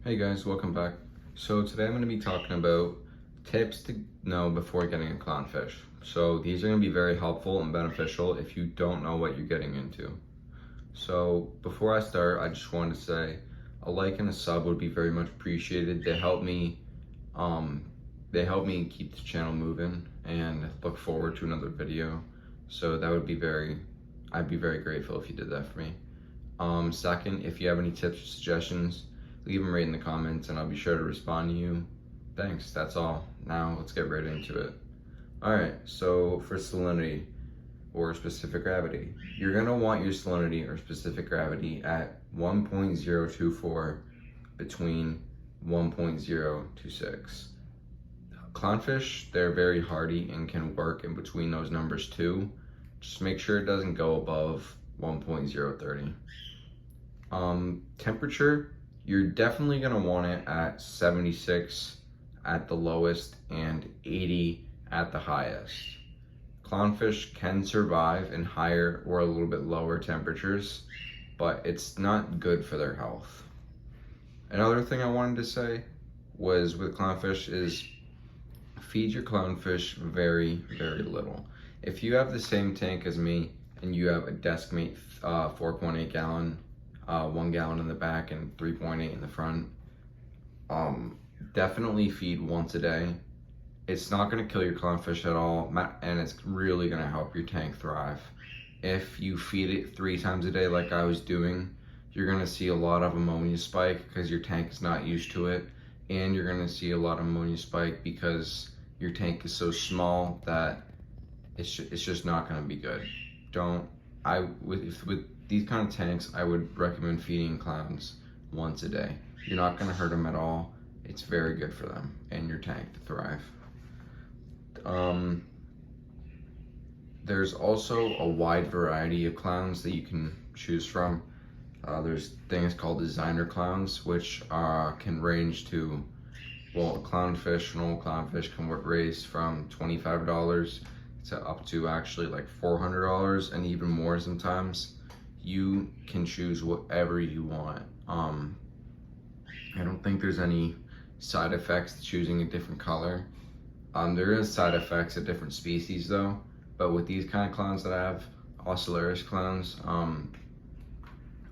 Hey guys, welcome back. So today I'm going to be talking about tips to know before getting a clownfish. So these are going to be very helpful and beneficial if you don't know what you're getting into. So before I start, I just wanted to say a like and a sub would be very much appreciated. Um, they help me keep the channel moving and look forward to another video. So that would be I'd be very grateful if you did that for me. Second, if you have any tips or suggestions, leave them right in the comments and I'll be sure to respond to you. Thanks, that's all. Now let's get right into it. Alright, so for salinity or specific gravity, you're gonna want your salinity or specific gravity at 1.024 between 1.026. Clownfish, they're very hardy and can work in between those numbers too. Just make sure it doesn't go above 1.030. Temperature, you're definitely going to want it at 76 at the lowest and 80 at the highest. Clownfish can survive in higher or a little bit lower temperatures, but it's not good for their health. Another thing I wanted to say was with clownfish is feed your clownfish very, very little. If you have the same tank as me and you have a Deskmate 4.8 gallon, 1 gallon in the back and 3.8 in the front, definitely feed once a day. It's not going to kill your clownfish at all, and it's really going to help your tank thrive. If you feed it 3 times a day like I was doing, you're going to see a lot of ammonia spike because your tank is not used to it, and you're going to see a lot of ammonia spike because your tank is so small that it's just not going to be good. With these kind of tanks, I would recommend feeding clowns once a day. You're not going to hurt them at all. It's very good for them and your tank to thrive. There's also a wide variety of clowns that you can choose from. There's things called designer clowns, which can range to, well, an old clownfish can range from $25 to up to actually like $400 and even more sometimes. You can choose whatever you want. I don't think there's any side effects to choosing a different color. There is side effects of different species though, but with these kind of clowns that I have, Ocellaris clowns,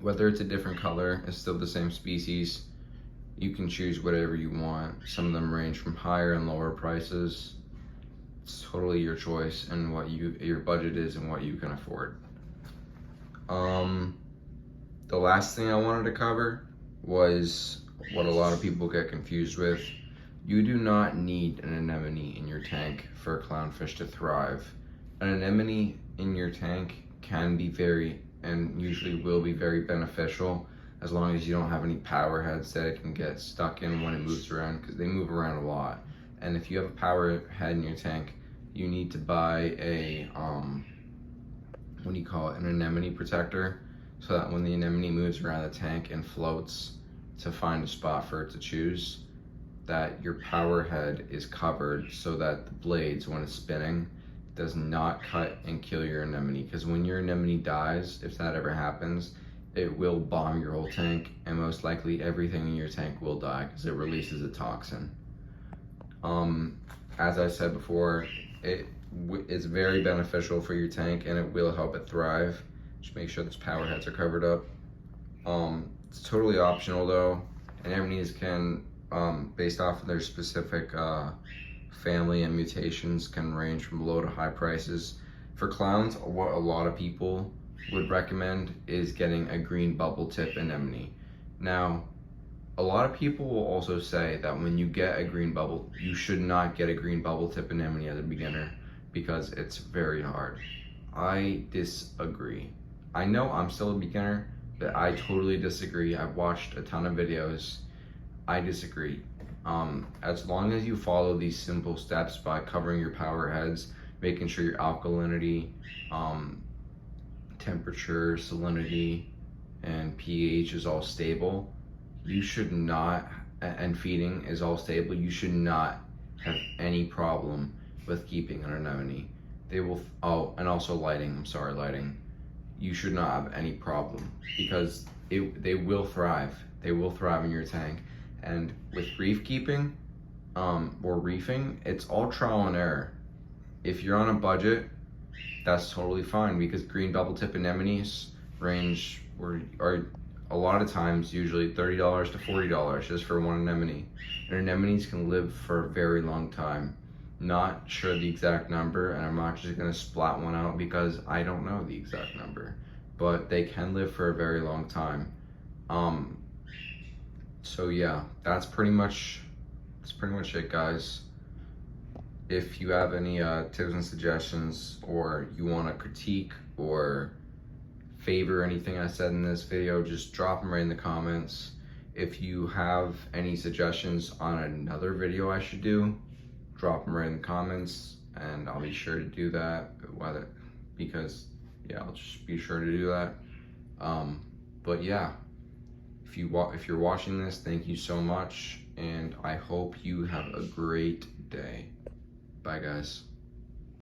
whether it's a different color, it's still the same species. You can choose whatever you want. Some of them range from higher and lower prices. It's totally your choice and what your budget is and what you can afford. The last thing I wanted to cover was what a lot of people get confused with. You do not need an anemone in your tank for a clownfish to thrive. An anemone in your tank can be and usually will be very beneficial as long as you don't have any power heads that it can get stuck in when it moves around, because they move around a lot. And if you have a power head in your tank, you need to buy a an anemone protector, so that when the anemone moves around the tank and floats to find a spot for it to choose, that your power head is covered so that the blades, when it's spinning, does not cut and kill your anemone. Because when your anemone dies, if that ever happens, it will bomb your whole tank, and most likely everything in your tank will die because it releases a toxin. As I said before, it is very beneficial for your tank and it will help it thrive. Just make sure those power heads are covered up. It's totally optional though. Anemones can, based off of their specific family and mutations, can range from low to high prices. For clowns, what a lot of people would recommend is getting a green bubble tip anemone. Now, a lot of people will also say that when you get a green bubble, you should not get a green bubble tip anemone as a beginner because it's very hard. I disagree. I know I'm still a beginner, but I totally disagree. I've watched a ton of videos. I disagree. As long as you follow these simple steps by covering your power heads, making sure your alkalinity, temperature, salinity, and pH is all stable, you should not, and feeding is all stable, you should not have any problem with keeping an anemone. They will, and also lighting, lighting. You should not have any problem because they will thrive. They will thrive in your tank. And with reef keeping, or reefing, it's all trial and error. If you're on a budget, that's totally fine, because green bubble tip anemones range are a lot of times usually $30 to $40 just for one anemone. And anemones can live for a very long time. Not sure the exact number, and I'm not just gonna splat one out because I don't know the exact number, but they can live for a very long time. So yeah, that's pretty much it, guys. If you have any tips and suggestions, or you want to critique or favor anything I said in this video, just drop them right in the comments. If you have any suggestions on another video I should do, drop them right in the comments, and I'll be sure to do that. Because I'll just be sure to do that. But yeah, if you're watching this, thank you so much, and I hope you have a great day. Bye, guys.